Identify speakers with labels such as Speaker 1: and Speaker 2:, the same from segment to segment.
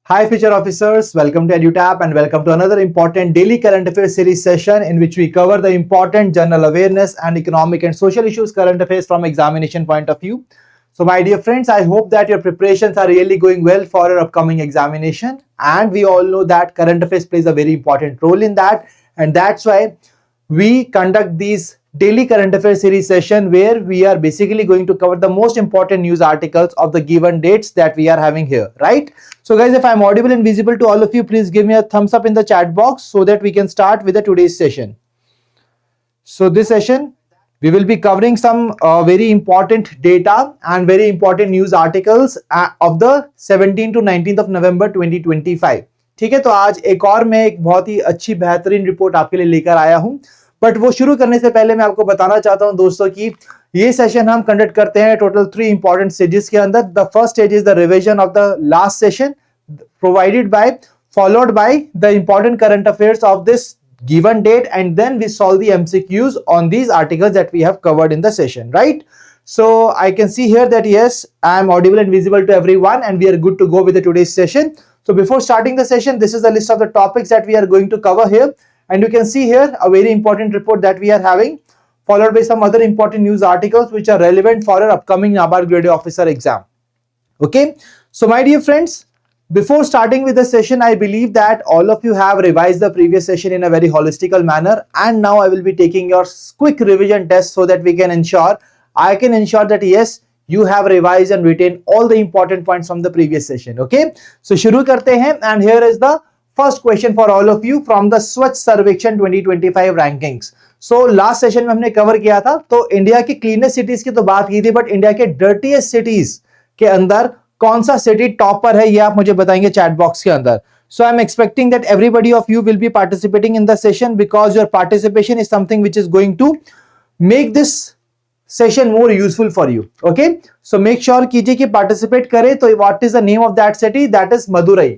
Speaker 1: Hi future officers, welcome to EduTap and welcome to another important daily current affairs series session in which we cover the important general awareness and economic and social issues current affairs from examination point of view. So my dear friends, I hope that your preparations are really going well for your upcoming examination, and we all know that current affairs plays a very important role in that, and that's why we conduct these daily current affairs series session where we are basically going to cover the most important news articles of the given dates that we are having here, right? So guys, if I'm audible and visible to all of you, please give me a thumbs up in the chat box so that we can start with the today's session. So this session we will be covering some very important data and very important news articles of the 17 to 19th of November 2025. ठीक है, तो आज एक और मैं एक बहुत ही अच्छी बेहतरीन रिपोर्ट आपके लिए लेकर आया हूं, बट वो शुरू करने से पहले मैं आपको बताना चाहता हूं दोस्तों कि ये सेशन हम कंडक्ट करते हैं टोटल 3 इंपॉर्टेंट स्टेजेस के अंदर. The first stage is the revision of the last session provided by followed by the important current affairs of this given date, and then we solve the MCQs on these articles that we have covered in the session, right? So I can see here that yes, I am audible and visible to everyone and we are good to go with the today's session. So before starting the session, this is the list of the topics that we are going to cover here, and you can see here a very important report that we are having, followed by some other important news articles which are relevant for our upcoming NABARD grade A officer exam. Okay, so my dear friends, before starting with the session, I believe that all of you have revised the previous session in a very holistical manner, and now I will be taking your quick revision test so that I can ensure that yes, you have revised and retained all the important points from the previous session. Okay, so शुरू करते हैं, and here is the first question for all of you from the स्वच्छ सर्वेक्षण 2025 rankings. So last session में हमने cover किया था, तो इंडिया की क्लीनेस्ट सिटीज की तो बात की थी, बट इंडिया के डर्टीएस्ट सिटीज के अंदर कौन सा सिटी टॉप पर है ये आप मुझे बताएंगे चैट बॉक्स के अंदर. So I am expecting that everybody of you will be participating in the session because your participation is something which is going to make this session more useful for you. Okay, so make sure कीजिए कि participate करें. तो what is the name of that city? That is Madurai.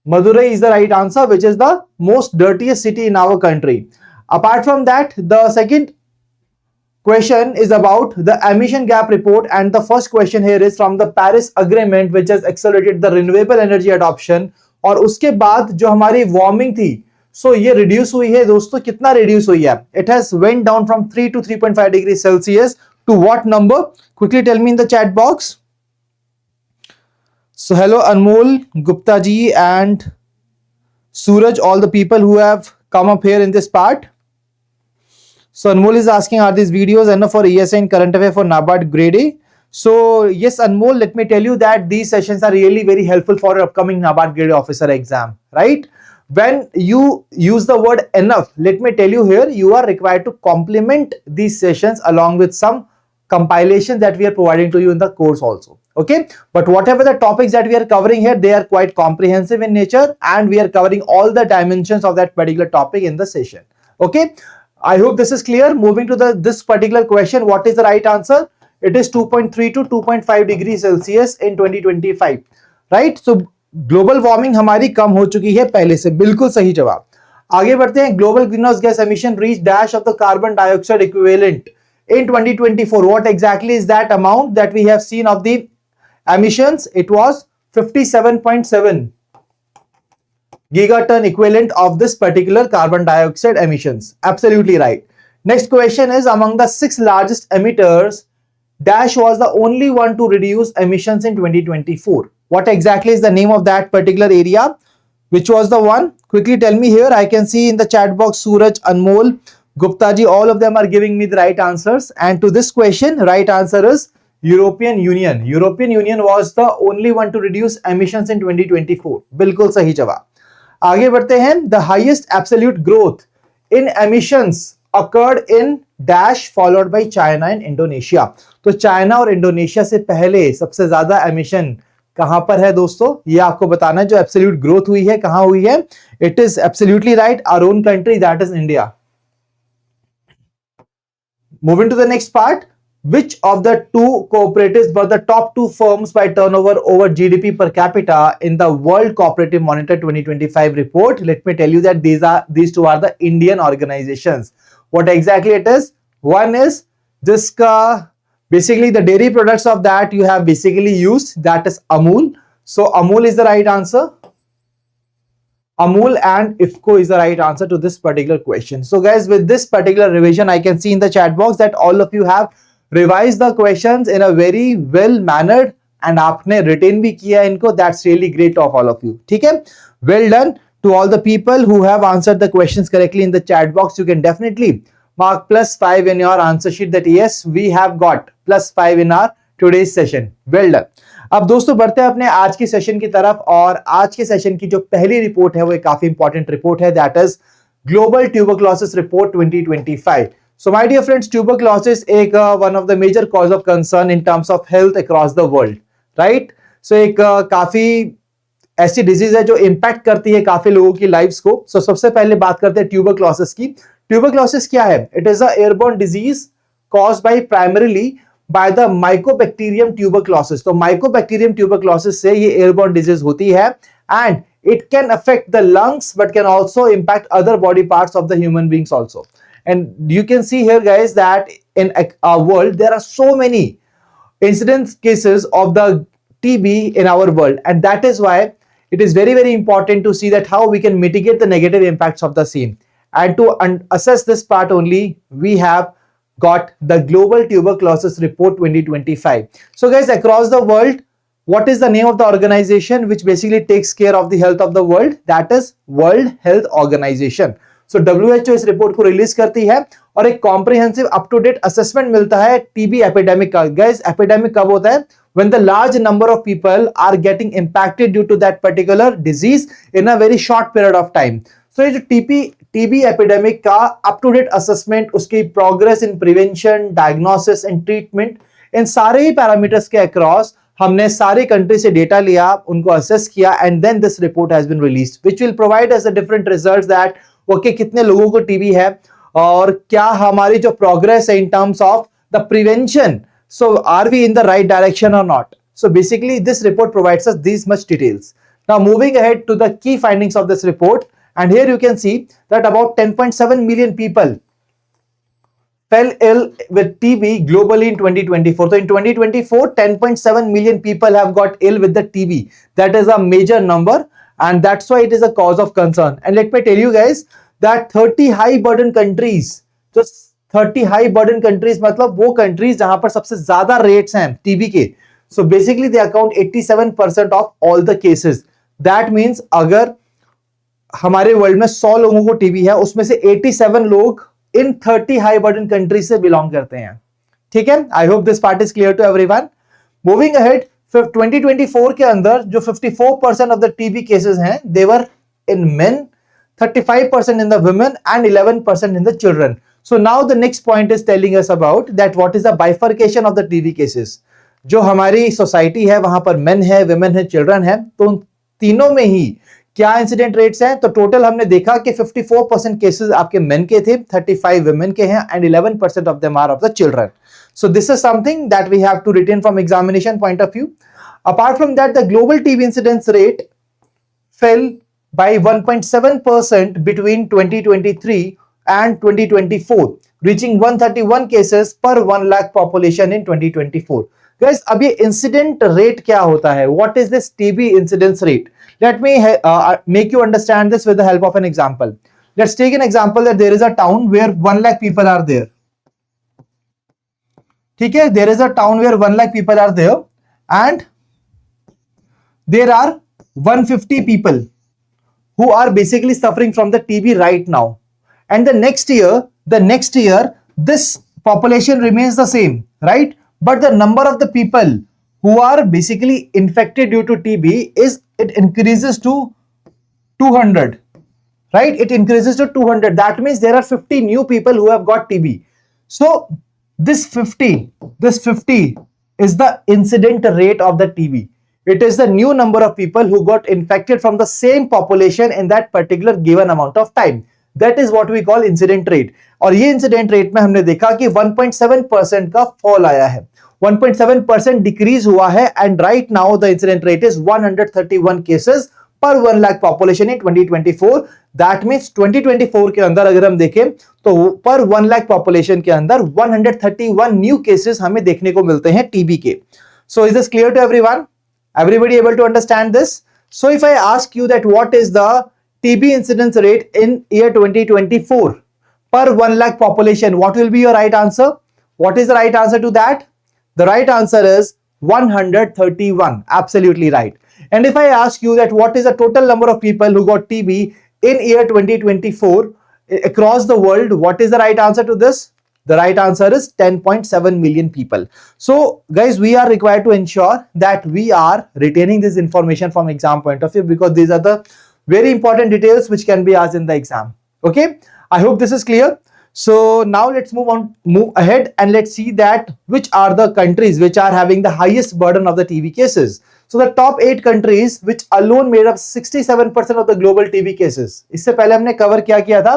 Speaker 1: Madurai is the right answer, which is the most dirtiest city in our country. Apart from that, the second question is about the emission gap report, and the first question here is from the Paris Agreement, which has accelerated the renewable energy adoption. और उसके बाद जो हमारी warming थी, सो ये reduce हुई है दोस्तों. कितना रिड्यूस हुई है? It has went down from 3 to 3.5 degree Celsius to what number? Quickly tell me in the chat box. So hello Anmol, Gupta ji and Suraj, all the people who have come up here in this part. So Anmol is asking, are these videos enough for ESI and current affair for NABARD grade A? So yes Anmol, let me tell you that these sessions are really very helpful for your upcoming NABARD grade A officer exam, right? When you use the word enough, let me tell you here, you are required to complement these sessions along with some compilation that we are providing to you in the course also. Okay, but whatever the topics that we are covering here, they are quite comprehensive in nature, and we are covering all the dimensions of that particular topic in the session. Okay, I hope this is clear. Moving to this particular question, what is the right answer? It is 2.3 to 2.5 degrees Celsius in 2025, right? So global warming हमारी कम हो चुकी है पहले से. बिल्कुल सही जवाब. आगे बढ़ते हैं. Global greenhouse gas emission reach dash of the carbon dioxide equivalent in 2024. What exactly is that amount that we have seen of the emissions? It was 57.7 gigaton equivalent of this particular carbon dioxide emissions. Absolutely right. Next question is, among the 6 largest emitters, Dash was the only one to reduce emissions in 2024. What exactly is the name of that particular area? Which was the one? Quickly tell me here. I can see in the chat box Suraj, Anmol, Gupta ji, all of them are giving me the right answers. And to this question, right answer is European Union. European Union was the only one to reduce emissions in 2024. बिल्कुल सही जवाब. आगे बढ़ते हैं. The highest absolute growth in emissions occurred in Dash followed by China and Indonesia. तो China और Indonesia से पहले सबसे ज्यादा एमिशन कहां पर है दोस्तों? ये आपको बताना है. जो एब्सोल्यूट ग्रोथ हुई है कहां हुई है? It is absolutely right, our own country, that is India. Moving to the next part, which of the two cooperatives were the top 2 firms by turnover over GDP per capita in the World Cooperative Monitor 2025 report? Let me tell you that these two are the Indian organizations. What exactly it is? One is जिसका Basically, the dairy products of that you have basically used, that is Amul. So Amul is the right answer. Amul and IFFCO is the right answer to this particular question. So guys, with this particular revision, I can see in the chat box that all of you have revised the questions in a very well mannered and आपने retain भी किया इनको. That's really great of all of you. ठीक है? Well done to all the people who have answered the questions correctly in the chat box. You can definitely mark +5 in your answer sheet that yes, we have got +5 in our today's session. Well done. अब दोस्तों बढ़ते हैं अपने आज के session की तरफ, और आज के सेशन की जो पहली रिपोर्ट है वो एक काफी इंपॉर्टेंट रिपोर्ट है, that is global tuberculosis report 2025. So my dear friends, tuberculosis एक one of the major cause of concern in terms of health across the world, right. So एक काफी ऐसी डिजीज है जो इंपैक्ट करती है काफी लोगों की लाइफ्स को. सो सबसे पहले बात करते हैं ट्यूबरक्लोसिस की. ट्यूबरक्लोसिस क्या है? It is a airborne disease caused by primarily by the mycobacterium tuberculosis. तो माइकोबैक्टीरियम ट्यूबरक्लोसिस से ये एयरबोर्न डिजीज होती है, and it can affect the lungs but can also impact other body parts of the human beings also. And you can see here guys that in our world there are so many incidence cases of the TB in our world, and that is why it is very very important to see that how we can mitigate the negative impacts of the same. And to assess this part only, we have got the global tuberculosis report 2025. So guys, across the world, what is the name of the organization which basically takes care of the health of the world? That is World Health Organization. So WHO इस report को release करती है और एक comprehensive up to date assessment मिलता है TB epidemic का. Guys, epidemic कब होता है? When the large number of people are getting impacted due to that particular disease in a very short period of time. So ये जो TB epidemic का up to date assessment, उसकी progress in prevention, diagnosis and treatment, इन सारे ही parameters के across हमने सारी कंट्री से डेटा लिया, उनको असेस किया, and then this report has been released which will provide us the different results that okay कितने लोगों को टीबी है और क्या हमारी जो प्रोग्रेस है in terms of the prevention. So are we in the right direction और not? So basically this report provides us these much details. Now moving ahead to the key findings of this report, and here you can see that about 10.7 million people fell ill with TB globally in 2024. So in 2024, 10.7 million people have got ill with the TB. That is a major number, and that's why it is a cause of concern. And let me tell you guys that 30 high burden countries, just 30 high burden countries मतलब वो countries जहां पर सबसे ज्यादा rates हैं TB के. So basically they account 87% of all the cases. That means अगर हमारे वर्ल्ड में 100 लोगों को टीबी है, उसमें से 87 लोग इन 30 हाई बर्डन कंट्री से बिलोंग करते हैं. ठीक है, I hope this part is clear to everyone. Moving ahead, 2024 के अंदर जो 54% ऑफ द टीबी केसेस हैं, दे वर इन main, 35% in the women and 11% in the children. So now the next point is telling us about that what is the bifurcation of the TB cases. जो हमारी society है वहां पर main है, women है, children है, तो उन तीनों में ही क्या इंसिडेंट रेट्स हैं? तो टोटल हमने देखा कि 54% केसेस आपके मेन के थे, 35 विमेन के हैं, and 11% of them are of the children. So this is something that we have to retain from examination point of view. Apart from that, the global TB incidence rate fell by 1.7% between 2023 and 2024, reaching 131 cases per 1 lakh population in 2024. Guys, अब ये incident rate क्या होता है? What is this TB incidence rate? Let me make you understand this with the help of an example. Let's take an example that there is a town where 1 lakh people are there. ठीक है, there is a town where 1 lakh people are there, and there are 150 people who are basically suffering from the TB right now. And the next year, this population remains the same, right? But the number of the people who are basically infected due to TB it increases to 200, right? It increases to 200. That means there are 50 new people who have got TB. So this 50 is the incident rate of the TB. It is the new number of people who got infected from the same population in that particular given amount of time. That is what we call incident rate. और ये incident rate में हमने देखा कि 1.7% का fall आया है, 1.7% decrease हुआ है, and right now the incident rate is 131 cases पर 1 lakh population in 2024। That means 2024 के अंदर अगर हम देखें तो पर 1 लाख पॉपुलेशन के अंदर 131 न्यू केसेस हमें देखने को मिलते हैं टीबी के। So is this clear to everyone? Everybody able to understand this? So if I ask you that what is the TB incidence rate in year 2024 per 1 lakh population, what will be your right answer? What is the right answer to that? The right answer is 131. Absolutely right. And if I ask you that what is the total number of people who got TB in year 2024 across the world, what is the right answer to this? The right answer is 10.7 million people. So guys, we are required to ensure that we are retaining this information from exam point of view, because these are the very important details which can be asked in the exam. Okay, I hope this is clear. So now let's move ahead and let's see that which are the countries which are having the highest burden of the TB cases. So the top 8 countries which alone made up 67% of the global TB cases. इससे पहले हमने cover किया था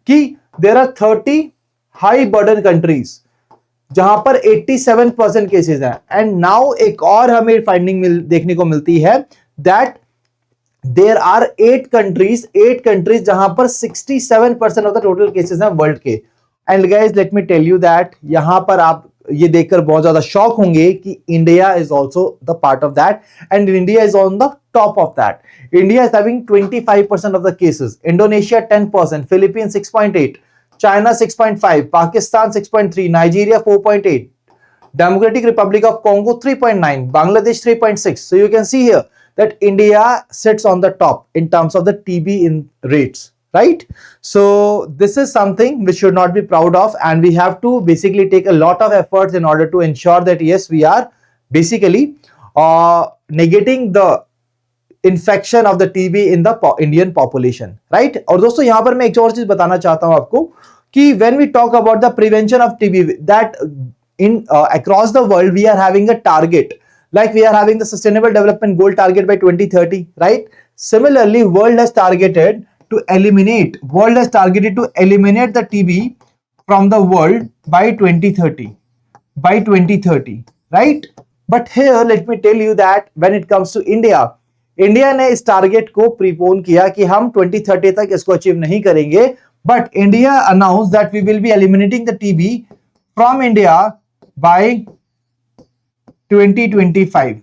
Speaker 1: कि there are 30 high burden countries जहां पर 87% cases हैं, and now एक और हमें फाइंडिंग देखने को मिलती है दैट देयर आर 8 कंट्रीज जहां पर 67% ऑफ द टोटल केसेस हैं वर्ल्ड के। And guys let me tell you that यहां पर आप ये देखकर बहुत ज्यादा शॉक होंगे कि India is also the part of that, and India is on the top of that. India is having 25% of the cases, Indonesia 10%, Philippines 6.8%, China 6.5, Pakistan 6.3, Nigeria 4.8, Democratic Republic of Congo 3.9, Bangladesh 3.6. So you can see here that India sits on the top in terms of the TB in rates, right? So this is something which should not be proud of, and we have to basically take a lot of efforts in order to ensure that yes, we are basically negating the infection of the TB in the Indian population, right. और दोस्तों यहां पर मैं एक और चीज बताना चाहता हूं आपको कि when we talk about the prevention of TB, that in across the world we are having a target, like we are having the sustainable development goal target by 2030, right? Similarly, world has targeted to eliminate the TB from the world by 2030, right? But here let me tell you that when it comes to India ने इस target को prepone किया कि हम 2030 तक इसको achieve नहीं करेंगे, but India announce that we will be eliminating the TB from India by 2025.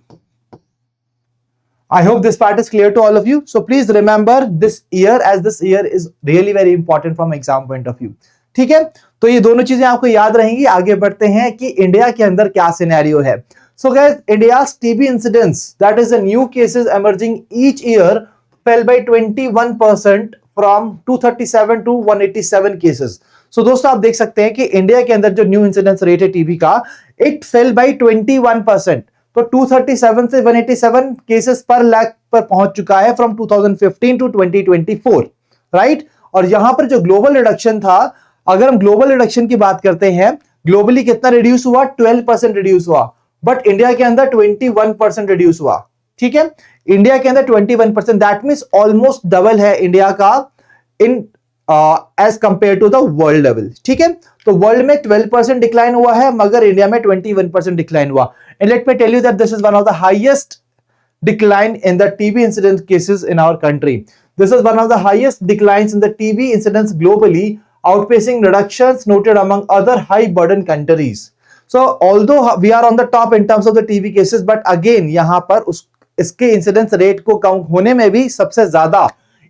Speaker 1: I hope this part is clear to all of you. So please remember this year, as this year is really very important from exam point of view. ठीक है, तो ये दोनों चीजें आपको याद रहेंगी। आगे बढ़ते हैं कि इंडिया के अंदर क्या सिनेरियो है। So guys, India's TB incidence, that is the new cases emerging each year, fell by 21% from 237 to 187 cases. So दोस्तों आप देख सकते हैं कि इंडिया के अंदर जो न्यू इंसिडेंस रेट है टीबी का, इट फेल बाय 21%। तो 237 से 187 केसेस पर लाख पर पहुंच चुका है फ्रॉम 2015 टू 2024, राइट। और यहां पर जो ग्लोबल रिडक्शन था, अगर हम ग्लोबल रिडक्शन की बात करते हैं, ग्लोबली कितना रिड्यूस हुआ? 12% रिड्यूस हुआ, बट इंडिया के अंदर 21% रिड्यूस हुआ। ठीक है, इंडिया के अंदर 21%, दैट मींस ऑलमोस्ट डबल है इंडिया का in age compare to the world level. ठीक है, तो वर्ल्ड में 12% डिक्लाइन हुआ है, मगर इंडिया में 21% डिक्लाइन हुआ। And let me tell you that this is one of the highest decline in the TB incidence cases in our country. This is one of the highest declines in the TB incidence globally, outpacing reductions noted among other high burden countries. So although we are on the top in terms of the TB cases, but again यहाँ पर इसके incidence rate को कम होने में भी सबसे ज्यादा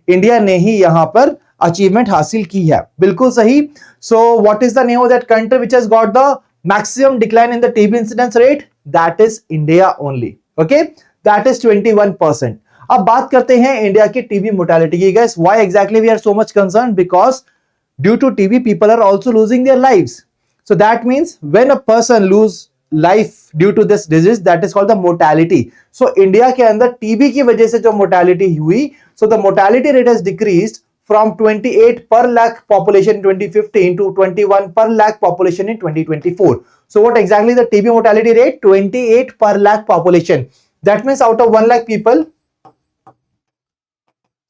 Speaker 1: India ने ही यहाँ पर अचीवमेंट हासिल की है। बिल्कुल सही। So what is the name of that country which has got the maximum decline in the TB incidence rate? That is India only. Okay, that is 21%. अब बात करते हैं इंडिया की टीबी मोर्टेलिटी की। Guys, why exactly we are so much concerned? Because due to TB, people are also losing their lives. So that means when a person lose life due to this disease, that is called the mortality. So India के अंदर TB की वजह से जो mortality हुई, so the mortality rate has decreased from 28 per lakh population in 2015 to 21 per lakh population in 2024. So what exactly is the TB mortality rate? 28 per lakh population. That means out of 1 lakh people,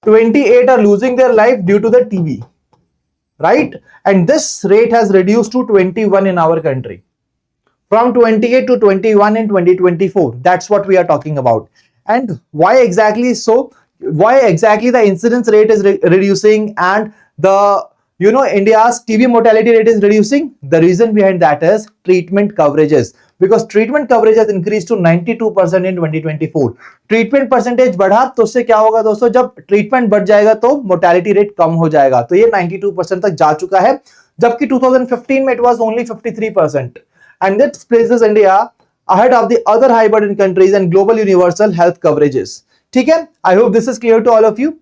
Speaker 1: 28 are losing their life due to the TB, right? And this rate has reduced to 21 in our country, from 28 to 21 in 2024. That's what we are talking about. And why exactly so? why exactly the incidence rate is reducing and the India's TB mortality rate is reducing? The reason behind that is treatment coverages, because treatment coverage has increased to 92% in 2024. Treatment percentage बढ़ा तो उससे क्या होगा दोस्तों, जब treatment बढ़ जाएगा तो मोर्टेलिटी रेट कम हो जाएगा, तो ये 92% तक जा चुका है, जबकि 2015 में it was only 53%, and that places India ahead of the other high burden countries and global universal health coverages. ठीक है, I hope this is clear to all of you.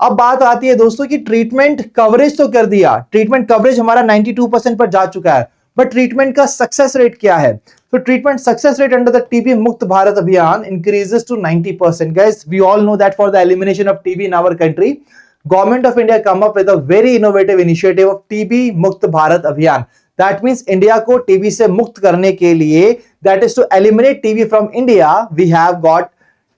Speaker 1: अब बात आती है दोस्तों कि ट्रीटमेंट कवरेज तो कर दिया, ट्रीटमेंट कवरेज हमारा 92% पर जा चुका है, बट ट्रीटमेंट का सक्सेस रेट क्या है? तो treatment success rate under the TB मुक्त भारत अभियान increases to 90%. Guys, we all know that for the elimination of TB in our country, Government of India come up with a very innovative initiative of TB मुक्त भारत अभियान. That means India को TB से मुक्त करने के लिए, that is to eliminate TB from India, we have got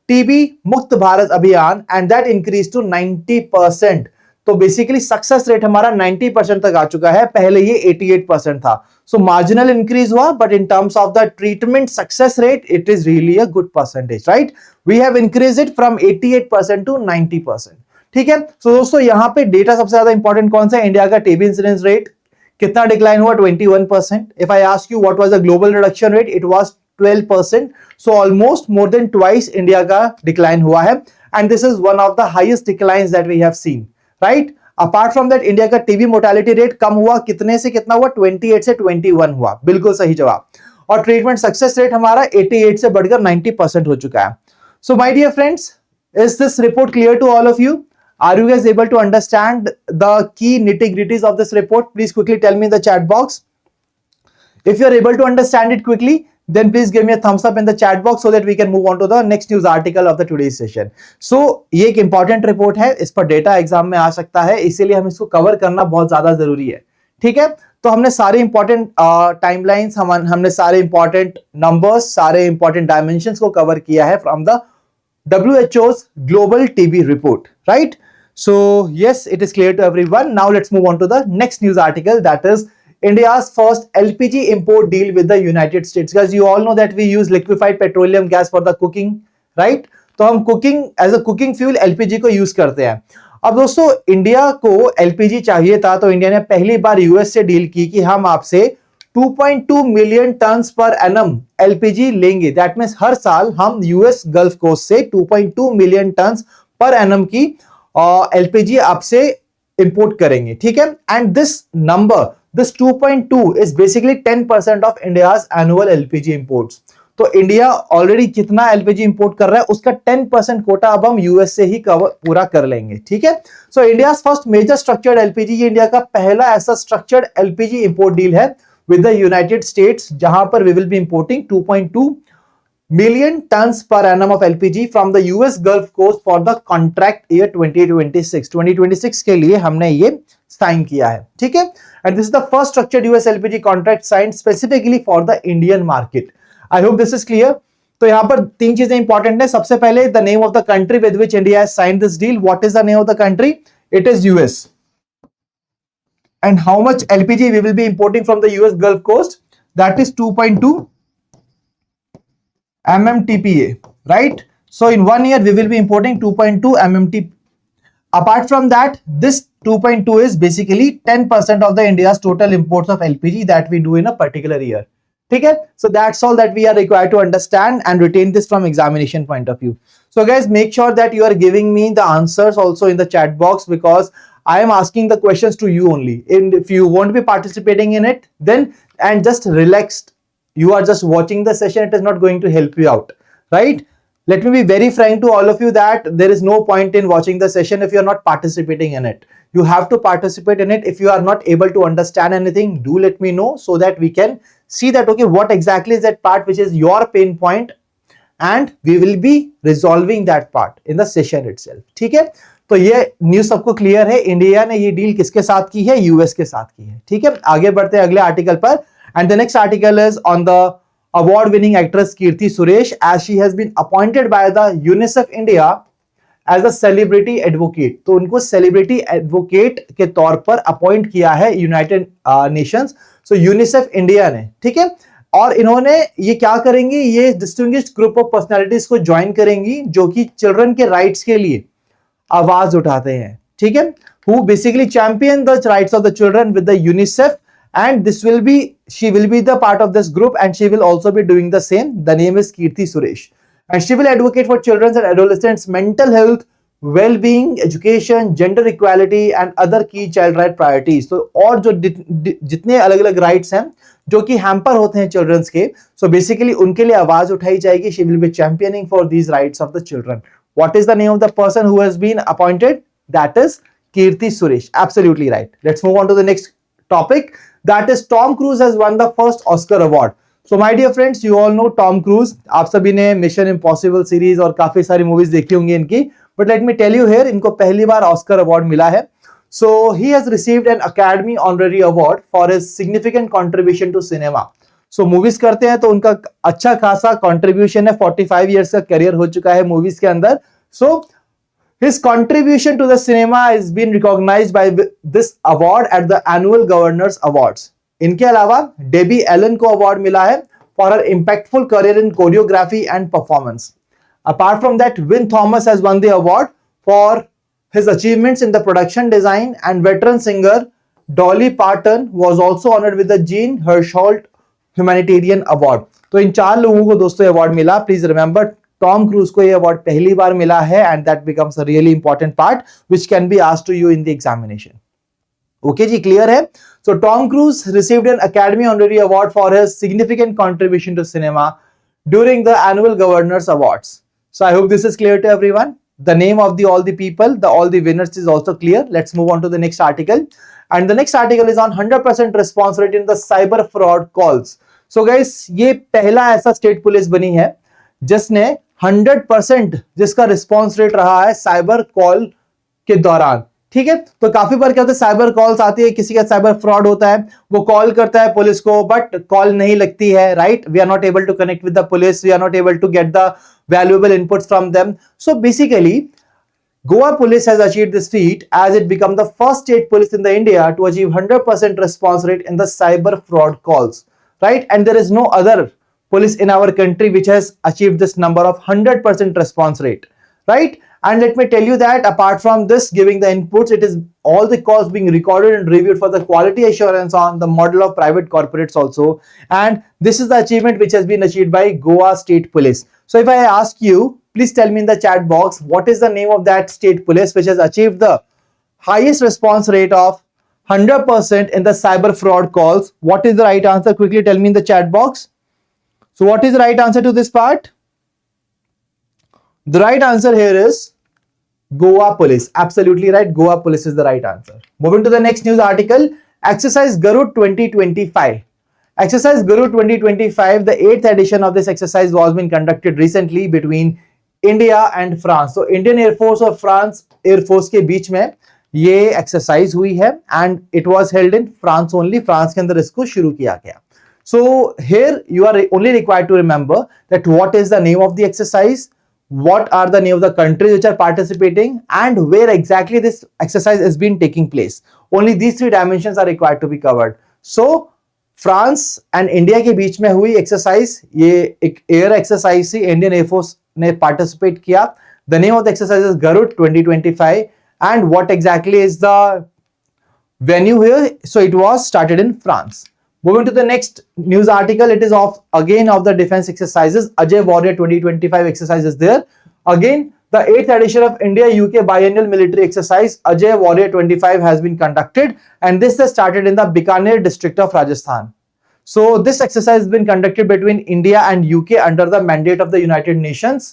Speaker 1: TB मुक्त भारत अभियान and that increased to 90%. तो बेसिकली सक्सेस रेट हमारा 90% तक आ चुका है, पहले ये 88% था. सो मार्जिनल इंक्रीज हुआ, but in terms of the treatment success rate it is really a good percentage, right? We have increase it from 88% to 90%. ठीक है, सो दोस्तों यहाँ पे डेटा सबसे ज्यादा इंपॉर्टेंट कौन सा है? इंडिया का टीबी इंसिडेंस रेट कितना डिक्लाइन हुआ? 21%. If I ask you what was the global reduction rate, it was 12%. So almost more than twice India का डिक्लाइन हुआ है, and this is one of the highest declines that we have seen, right? Apart from that India का TB mortality rate कम हुआ, कितने से कितना हुआ? 28 से 21 हुआ, बिल्कुल सही जवाब. और ट्रीटमेंट सक्सेस रेट हमारा 88 से बढ़कर 90% हो चुका है. So my dear friends, is this report clear to all of you? Are you guys able to understand the key nitty-gritties of this report? Please quickly tell me in the chat box. If you are able to understand it quickly, then please give me a thumbs up in the chat box so that we can move on to the next news article of the today's session. So ये एक important report है, इस पर data exam में आ सकता है, इसीलिए हम इसको कवर करना बहुत ज्यादा जरूरी है. ठीक है, तो हमने सारे इंपॉर्टेंट टाइमलाइंस, हमने सारे इंपॉर्टेंट नंबर्स, सारे इंपॉर्टेंट डायमेंशंस को कवर किया है from the WHO's global TB report, right? So yes, it is clear to everyone. Now let's move on to the next news article, that is India's first LPG import deal with the United States. Guys, you all know that we use liquefied petroleum gas for the cooking, right? तो हम cooking as a cooking fuel LPG को use करते हैं. अब दोस्तों India को LPG चाहिए था, तो इंडिया ने पहली बार यूएस से डील की कि हम आपसे 2.2 million ton per annum LPG लेंगे. दैट मीन्स हर साल हम यूएस गल्फ कोस्ट से 2.2 मिलियन टन पर एनम की LPG आपसे इंपोर्ट करेंगे. ठीक है, and this number, this 2.2 is basically 10% of India's annual LPG imports. तो इंडिया ऑलरेडी कितना LPG इंपोर्ट कर रहा है, उसका 10% कोटा अब हम यूएस से ही पूरा कर लेंगे. ठीक है, so India first major structured LPG, ये इंडिया का पहला ऐसा स्ट्रक्चर्ड LPG इंपोर्ट डील है with the United States, जहां पर we will be importing 2.2 million tons per annum of LPG from the US Gulf Coast for the contract year 2026 के लिए हमने ये साइन किया है. ठीक है, and this is the first structured US LPG contract signed specifically for the Indian market. I hope this is clear. तो यहां पर तीन चीजें इंपॉर्टेंट है. सबसे पहले the name of the country with which India has signed this deal. What is the name of the country? It is US. And how much LPG we will be importing from the US Gulf Coast? That is 2.2 MMTPA, right? So in 1 year we will be importing 2.2 MMT. Apart from that, this 2.2 is basically 10% of the India's total imports of LPG that we do in a particular year. ठीक है, so that's all that we are required to understand and retain this from examination point of view. So guys, make sure that you are giving me the answers also in the chat box, because I am asking the questions to you only. And if you won't be participating in it, then and just relaxed, you are just watching the session, it is not going to help you out, right? Let me be very frank to all of you that there is no point in watching the session if you are not participating in it. You have to participate in it. If you are not able to understand anything, do let me know so that we can see that, okay, what exactly is that part which is your pain point, and we will be resolving that part in the session itself. ठीक है, तो ये news सबको clear है. India ने ये deal किसके साथ की है? यूएस के साथ की है. ठीक है, आगे बढ़ते हैं अगले आर्टिकल पर. And the next article is on the award winning actress Keerthy Suresh, as she has been appointed by the UNICEF India as a celebrity advocate. तो उनको सेलिब्रिटी एडवोकेट के तौर पर अपॉइंट किया है यूनाइटेड नेशंस, सो यूनिसेफ इंडिया ने. ठीक है, और इन्होंने ये क्या करेंगी, ये डिस्टिंग्विश्ड ग्रुप ऑफ पर्सनालिटीज को ज्वाइन करेंगी जो कि चिल्ड्रन के राइट्स के लिए आवाज उठाते हैं, ठीक है, who basically champion the rights of the children with the UNICEF, and she will be the part of this group, and she will also be doing the same. The name is Kirti Suresh, and she will advocate for children and adolescents mental health, well-being, education, gender equality and other key child right priorities. So और जो जितने अलग अलग rights हैं जो कि hamper होते हैं चिल्ड्रंस के, so basically उनके लिए आवाज उठाई जाएगी. She will be championing for these rights of the children. What is the name of the person who has been appointed? That is Kirti Suresh. Absolutely right. Let's move on to the next topic. That is Tom Cruise has won the first Oscar award. So my dear friends, you all know Tom Cruise. आप सभी ने mission impossible series और काफी सारी movies देखी होंगी इनकी. But let me tell you here, इनको पहली बार ऑस्कर अवार्ड मिला है. So he has received an Academy Honorary Award for his significant contribution to cinema. So movies करते हैं तो उनका अच्छा खासा कंट्रीब्यूशन है. 45 years का करियर हो चुका है मूवीज के अंदर. So his contribution to the cinema is been recognized by this award at the annual Governors Awards. इनके अलावा डेबी एलन को अवार्ड मिला है for her impactful career in choreography and performance. Apart from that, Win Thomas has won the award for his achievements in the production design, and veteran singer Dolly Parton was also honored with the Jean Hersholt Humanitarian Award. तो इन 4 लोगों को दोस्तों award मिला. Please remember, Tom cruise को ये award पहली बार मिला है, and that becomes a really important part which can be asked to you in the examination. Okay जी, क्लियर है. So Tom Cruise received an Academy honorary award for his significant contribution to cinema during the annual governors awards. So I hope this is clear to everyone. The name of all the people, all the winners is also clear. Let's move on to the next article. And the next article is on 100% response rate in the cyber fraud calls. So guys, ये पहला ऐसा state police बनी है जिसने 100% जिसका response rate रहा है cyber call के दौरान. ठीक है, तो काफी बार क्या होता है, साइबर कॉल्स आती है, किसी का साइबर फ्रॉड होता है, वो कॉल करता है पुलिस को, बट कॉल नहीं लगती है, right. We are not able to connect with the police, we are not able to get the valuable inputs from them. So basically, Goa police has achieved this feat as it became the first state police in the India to achieve 100% response rate in the cyber fraud calls, right? And there is no other police in our country which has achieved this number of 100% response rate, right? And let me tell you that apart from this giving the inputs, it is all the calls being recorded and reviewed for the quality assurance on the model of private corporates also. And this is the achievement which has been achieved by Goa State Police. So if I ask you, please tell me in the chat box, what is the name of that state police which has achieved the highest response rate of 100% in the cyber fraud calls? What is the right answer? Quickly tell me in the chat box. So what is the right answer to this part? The right answer here is Goa Police. Absolutely right. Goa Police is the right answer. Moving to the next news article. Exercise Garud 2025. Exercise Garud 2025, the 8th edition of this exercise was being conducted recently between India and France. So Indian Air Force और France Air Force के बीच में ये exercise हुई है, and it was held in France only. France के अंदर इसको शुरू किया गया. So here you are only required to remember that what is the name of the exercise, what are the name of the countries which are participating, and where exactly this exercise is being taking place. Only these 3 dimensions are required to be covered. So France and India के बीच में हुई exercise, ये एक air exercise थी, Indian air force ने participate किया. The name of the exercise is Garuda 2025, and what exactly is the venue here? So it was started in France. Moving to the next news article, it is of the defense exercises. Ajay Warrior 2025 exercise is there. Again, the 8th edition of India-UK biennial military exercise Ajay Warrior 25 has been conducted, and this has started in the Bikaner district of Rajasthan. So this exercise has been conducted between India and UK under the mandate of the United Nations,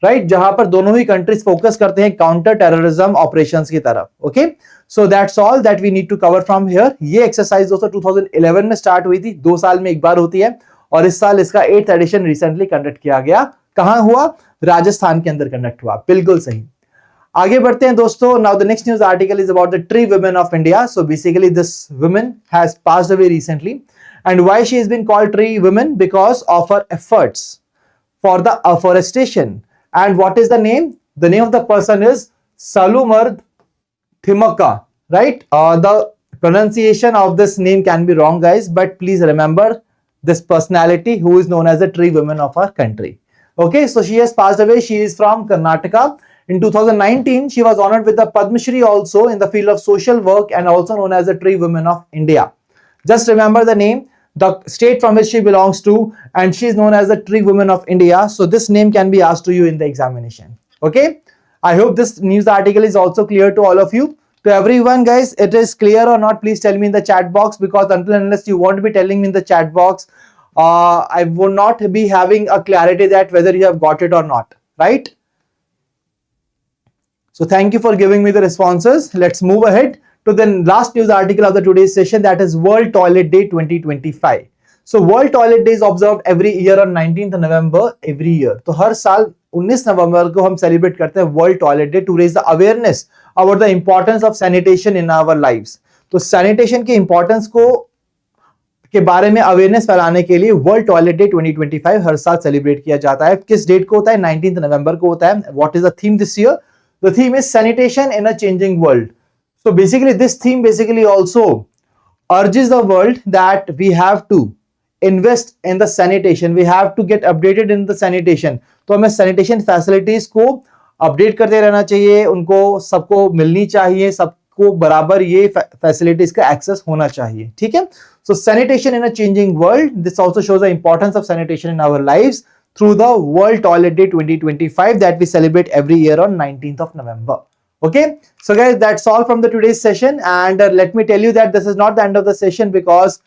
Speaker 1: right? जहां पर दोनों ही countries focus करते हैं counter terrorism operations की तरफ. Okay, so that's all that we need to cover from here. ये exercise दोस्तों 2011 में start हुई थी, 2 साल में एक बार होती है, और इस साल इसका 8th edition recently conduct किया गया. कहां हुआ? राजस्थान के अंदर कंडक्ट हुआ. बिल्कुल सही. आगे बढ़ते हैं दोस्तों. Now the next news article is about the tree women of India. So basically this women has passed away recently, and why she has been called tree woman? Because of her efforts for the afforestation. And what is the name? The name of the person is Salumard Thimaka, right? The pronunciation of this name can be wrong, guys, but please remember this personality who is known as the tree woman of our country. Okay, so she has passed away. She is from Karnataka, In 2019, she was honored with the Padma Shri also in the field of social work and also known as the Tree Women of India. Just remember the name, the state from which she belongs to, and she is known as the Tree Women of India. So this name can be asked to you in the examination. Okay, I hope this news article is also clear to all of you. To everyone, guys, it is clear or not, please tell me in the chat box, because until and unless you won't be telling me in the chat box, I will not be having a clarity that whether you have got it or not, right? So thank you for giving me the responses. Let's move ahead to the last news article of the today's session, that is World Toilet Day 2025. So World Toilet Day is observed every year on 19th November every year. तो हर साल 19 नवंबर को हम celebrate करते हैं world toilet day to raise the awareness about the importance of sanitation in our lives. तो sanitation के importance को के बारे में अवेयरनेस फैलाने के लिए वर्ल्ड टॉयलेट डे 2025 हर साल सेलिब्रेट किया जाता है. किस डेट को होता है? 19 नवंबर को होता है. What is the theme this year? The theme is sanitation in a changing world. So basically this theme basically also urges the world that we have to invest in the sanitation, we have to get updated in the sanitation. तो हमें sanitation facilities को update करते रहना चाहिए, उनको सबको मिलनी चाहिए, सबको बराबर ये facilities का access होना चाहिए. ठीक है? So sanitation in a changing world, this also shows the importance of sanitation in our lives through the World Toilet Day 2025 that we celebrate every year on 19th of November. Okay, so guys, that's all from the today's session, and let me tell you that this is not the end of the session, because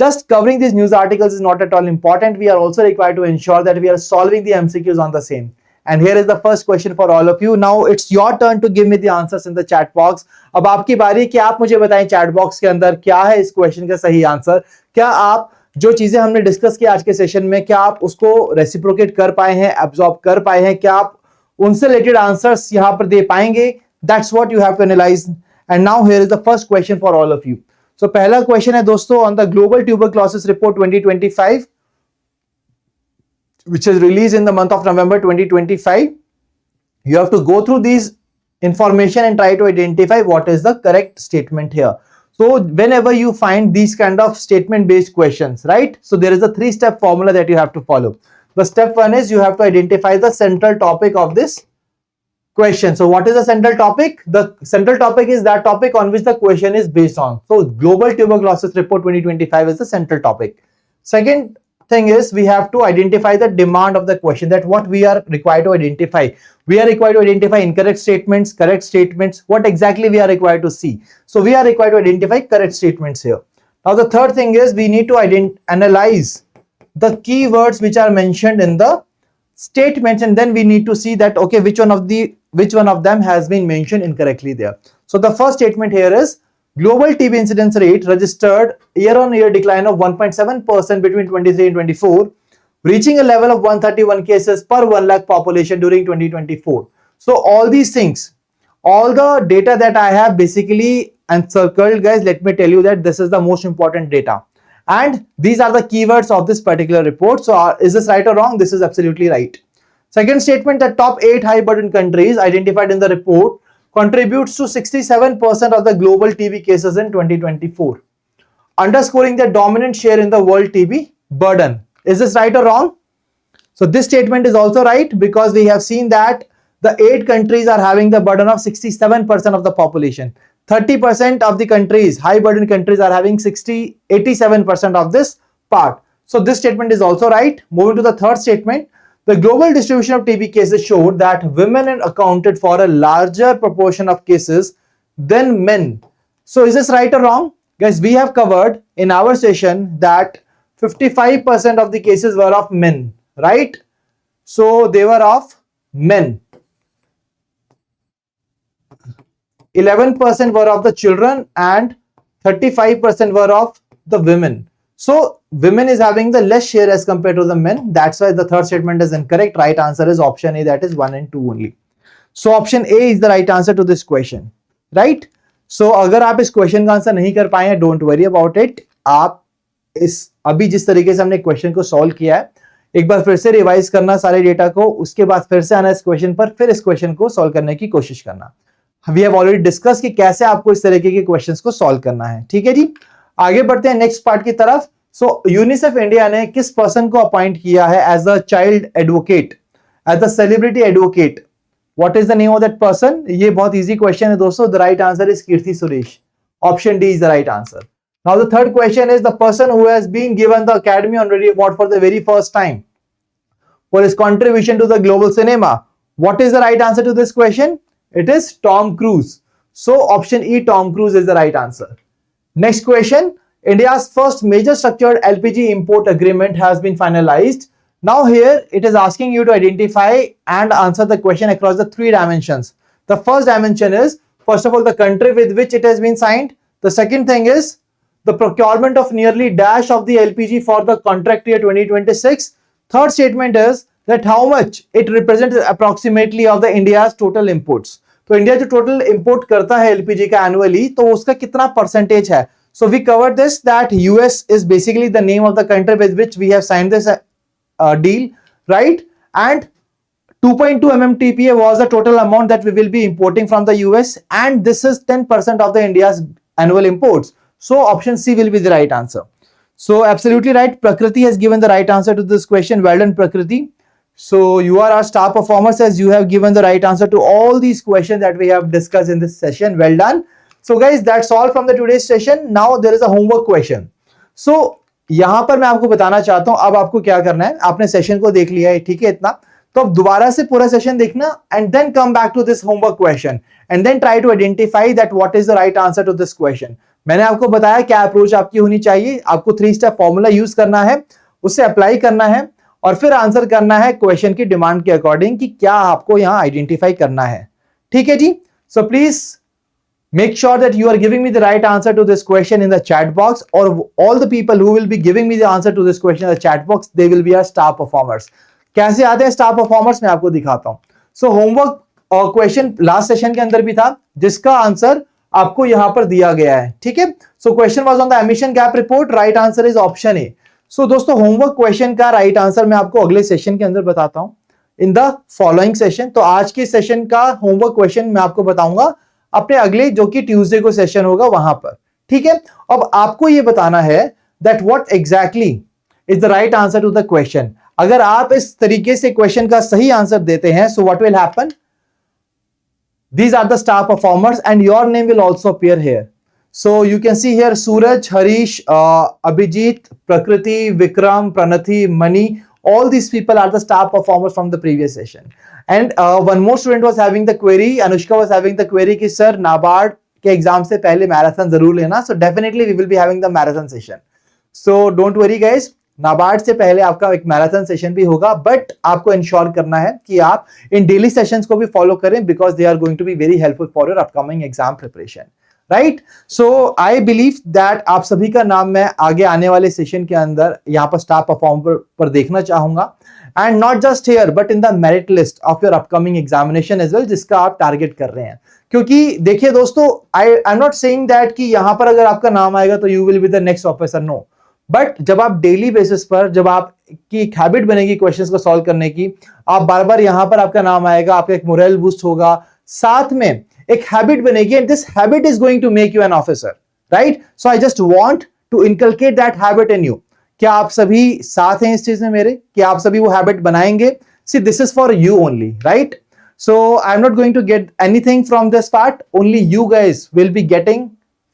Speaker 1: just covering these news articles is not at all important. We are also required to ensure that we are solving the MCQs on the same. And here is the first question for all of you. Now it's your turn to give me the answers in the chat box. अब आपकी बारी कि आप मुझे बताएं chat box के अंदर क्या है इस क्वेश्चन का सही आंसर. क्या आप जो चीजें हमने डिस्कस की आज के सेशन में, क्या आप उसको रेसिप्रोकेट कर पाए हैं, एब्जॉर्ब कर पाए हैं, क्या आप उनसे रिलेटेड आंसर्स यहां पर दे पाएंगे? That's what you have to analyze. And now here is the first question for all of you. So पहला क्वेश्चन है दोस्तों, on the Global Tuberculosis Report 2025, which is released in the month of November 2025. You have to go through these information and try to identify what is the correct statement here. So whenever you find these kind of statement based questions, right? So there is a 3-step formula that you have to follow. The step 1 is you have to identify the central topic of this question. So what is the central topic? The central topic is that topic on which the question is based on. So Global Tuberculosis Report 2025 is the central topic. Second thing is we have to identify the demand of the question, that what we are required to identify. We are required to identify incorrect statements, correct statements. What exactly we are required to see? So we are required to identify correct statements here. Now the third thing is we need to analyze the keywords which are mentioned in the statements, and then we need to see that okay, which one of them has been mentioned incorrectly there. So the first statement here is global TB incidence rate registered year-on-year decline of 1.7% between 23 and 24, reaching a level of 131 cases per 1 lakh population during 2024. So all these things, all the data that I have basically encircled, guys, let me tell you that this is the most important data. And these are the keywords of this particular report. So is this right or wrong? This is absolutely right. Second statement, the top 8 high burden countries identified in the report contributes to 67% of the global TB cases in 2024, underscoring their dominant share in the world TB burden. Is this right or wrong? So this statement is also right, because we have seen that the 8 countries are having the burden of 67% of the population. 30% of the countries, high burden countries, are having 87% of this part. So this statement is also right. Moving to the third statement, the global distribution of TB cases showed that women accounted for a larger proportion of cases than men. So is this right or wrong? Guys, we have covered in our session that 55% of the cases were of men, right? So they were of men. 11% were of the children and 35% were of the women. So women is having the less share as compared to the men. That's why the third statement is incorrect. Right answer is option A, that is 1 and 2 only. So option A is the right answer to this question, right? So अगर आप इस question का answer नहीं कर पाए हैं, don't worry about it. आप इस अभी जिस तरीके से हमने क्वेश्चन को सॉल्व किया है, एक बार फिर से रिवाइज करना सारे डेटा को, उसके बाद फिर से आना इस क्वेश्चन पर, फिर इस क्वेश्चन को सॉल्व करने की कोशिश करना. वी हैव ऑलरेडी डिस्कस कि कैसे आपको इस तरीके के क्वेश्चंस को सॉल्व करना है. ठीक है जी, आगे बढ़ते हैं नेक्स्ट पार्ट की तरफ. सो यूनिसेफ इंडिया ने किस पर्सन को अपॉइंट किया है as a child advocate, as a celebrity advocate What is the name of that person? ये बहुत easy question है दोस्तों. The right answer is Kirti Suresh. Option D is the right answer. Now the third question is the person who has been given the Academy Honorary Award for the very first time for his contribution to the global cinema. What is the right answer to this question? It is Tom Cruise. So option E, Tom Cruise is the right answer. Next question. India's first major structured LPG import agreement has been finalized. Now here it is asking you to identify and answer the question across the three dimensions. The first dimension is, first of all, the country with which it has been signed. The second thing is the procurement of nearly dash of the LPG for the contract year 2026. Third statement is that how much it represents approximately of the India's total imports. तो India जो total import करता है LPG का annually, तो उसका कितना percentage है. So we covered this, that US is basically the name of the country with which we have signed this deal, right? And 2.2 MMTPA was the total amount that we will be importing from the US, and this is 10% of the India's annual imports. So option C will be the right answer. So absolutely right. Prakriti has given the right answer to this question. Well done, Prakriti. So you are our star performers as you have given the right answer to all these questions that we have discussed in this session. Well done. So guys, that's all from the today's session. Now there is a homework question. So यहां पर मैं आपको बताना चाहता हूं, अब आपको क्या करना है, आपने सेशन को देख लिया है, ठीक है इतना, तो अब दोबारा से पूरा सेशन देखना and then come back to this homework question and then try to identify that what is the right answer to this question. मैंने आपको बताया क्या अप्रोच आपकी होनी चाहिए. आपको 3 स्टेप फॉर्मूला यूज करना है, उससे अप्लाई करना है और फिर आंसर करना है क्वेश्चन की डिमांड के अकॉर्डिंग कि क्या आपको यहां आइडेंटिफाई करना है. ठीक है जी. So please make sure that you are giving me the right answer to this question in the chat box, or all the people who will be giving me the answer to this question in the chat box, they will be our star performers. कैसे आते हैं star performers मैं आपको दिखाता हूं. सो homework question last session के अंदर भी था जिसका आंसर आपको यहां पर दिया गया है. ठीक है. So question was on the emission gap report. Right answer is option A. So दोस्तों होमवर्क क्वेश्चन का राइट आंसर मैं आपको अगले सेशन के अंदर बताता हूं इन द फॉलोइंग सेशन. तो आज के सेशन का होमवर्क क्वेश्चन मैं आपको बताऊंगा अपने अगले जो कि ट्यूसडे को सेशन होगा वहां पर. ठीक है. अब आपको यह बताना है that what exactly is the right answer to the question. अगर आप इस तरीके से क्वेश्चन का सही आंसर देते हैं, so what will happen, these are the star performers and your name will also appear here. So you can see here Suraj, Harish, Abhijit, Prakriti, Vikram, Pranathi, Mani, all these people are the star performers from the previous session. And one more student was having the query, Anushka was having the query कि sir NABARD के exam से पहले marathon जरूर लेना. So definitely we will be having the marathon session. So don't worry guys, NABARD से पहले आपका एक मैराथन सेशन भी होगा, बट आपको इंश्योर करना है कि आप इन डेली सेशंस को भी फॉलो करें because they are going to be very helpful for your upcoming exam preparation. Right. So I believe that आप सभी का नाम मैं आगे आने वाले सेशन के अंदर यहाँ पर स्टार परफॉर्मर पर देखना चाहूंगा, and not just here but in the merit list of your upcoming examination as well, जिसका आप टारगेट कर रहे हैं. क्योंकि देखिए दोस्तों, I am not saying that कि यहां पर अगर आपका नाम आएगा तो you will be the next officer, no. But जब आप डेली बेसिस पर, जब आपकी एक हैबिट बनेगी क्वेश्चंस को सॉल्व करने की, आप बार बार यहां पर आपका नाम आएगा, आपका एक मोरल बूस्ट होगा, साथ में एक हैबिट बनेगी, and this habit is going to make you an officer. Right. So I just want to inculcate that habit in you. क्या आप सभी साथ हैं इस चीज में मेरे, कि आप सभी वो हैबिट बनाएंगे? See this is for you only. Right. So I'm not going to get anything from this part, only you guys will be getting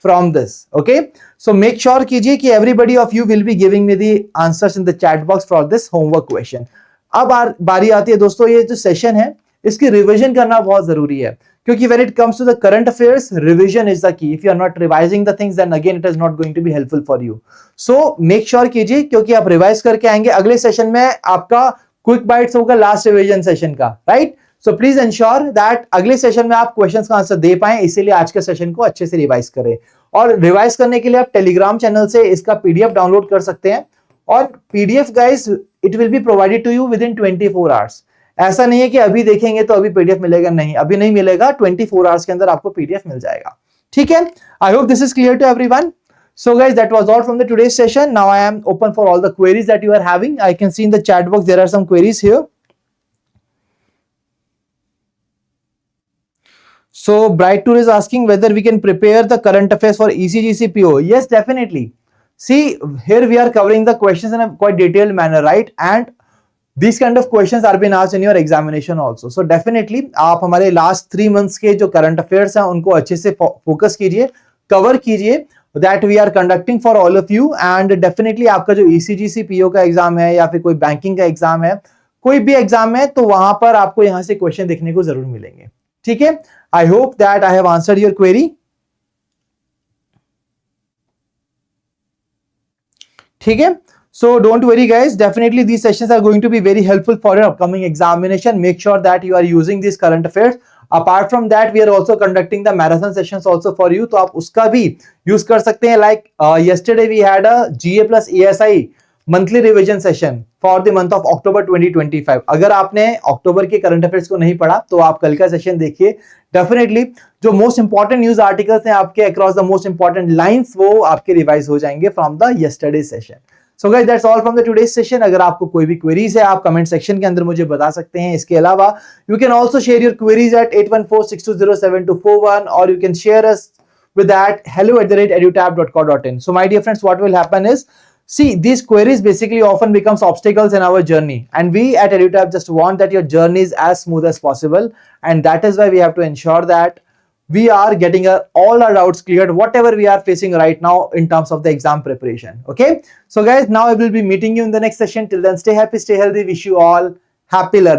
Speaker 1: from this. Okay, so make sure कीजिए कि everybody of you will be giving me the answers in the chat box for this homework question. अब बारी आती है दोस्तों, ये जो session है इसकी रिवीजन करना बहुत जरूरी है, क्योंकि when it comes to the current affairs, revision is the key. If you are not revising the things, then again it is not going to be helpful for you. So make sure कीजिए, क्योंकि आप revise करके आएंगे अगले session में. आपका quick bytes होगा last revision session का. Right. So please ensure that अगले सेशन में आप क्वेश्चंस का आंसर दे पाएं, इसीलिए आज के सेशन को अच्छे से रिवाइज करें. और रिवाइज करने के लिए आप टेलीग्राम चैनल से इसका पीडीएफ डाउनलोड कर सकते हैं, और PDF guys it will be provided to you within 24 hours. ऐसा नहीं है कि अभी देखेंगे तो अभी पीडीएफ मिलेगा, नहीं, अभी नहीं मिलेगा, 24 आवर्स के अंदर आपको पीडीएफ मिल जाएगा. ठीक है. I hope this is clear to everyone. So guys, that was all from the today's session. Now I am open for all the queries that you are having. I can see in the chat box there are some queries here. So Bright Tour is asking whether we can prepare the current affairs for ECGC PO. Yes, definitely. See, here we are covering the questions in a quite detailed manner, right? And These kind of questions are being asked in your examination also. So definitely आप हमारे last 3 months के जो current affairs हैं उनको अच्छे से focus कीजिए, cover कीजिए, that we are conducting for all of you. And definitely आपका जो ECGC PO का एग्जाम है या फिर कोई बैंकिंग का एग्जाम है, कोई भी एग्जाम है, तो वहां पर आपको यहां से क्वेश्चन देखने को जरूर मिलेंगे. ठीक है, I hope that I have answered your query. ठीक है, so don't worry guys, definitely these sessions are going to be very helpful for your upcoming examination. Make sure that you are using these current affairs. Apart from that, we are also conducting the marathon sessions also for you, तो आप उसका भी use कर सकते हैं. Like yesterday we had a GA plus ESI monthly revision session for the month of October 2025. अगर आपने अक्टूबर के करंट अफेयर्स को नहीं पढ़ा तो आप कल का सेशन देखिए. डेफिनेटली जो मोस्ट इंपॉर्टेंट न्यूज आर्टिकल्स हैं आपके across the most important lines, वो आपके रिवाइज हो जाएंगे from the yesterday session. So guys that's all from the today's session. अगर आपको कोई भी क्वेरीज है आप कमेंट सेक्शन के अंदर मुझे बता सकते हैं. इसके अलावा you can also share your queries eight 8146207241 और you can share us with that hello@edutap.co.in. So my dear friends, what will happen is, see, these queries basically often becomes obstacles in our journey, and we at EduTap just want that your journey is as smooth as possible, and that is why we have to ensure that we are getting all our doubts cleared, whatever we are facing right now in terms of the exam preparation. Okay, so guys, now I will be meeting you in the next session. Till then, stay happy, stay healthy. Wish you all happy learning.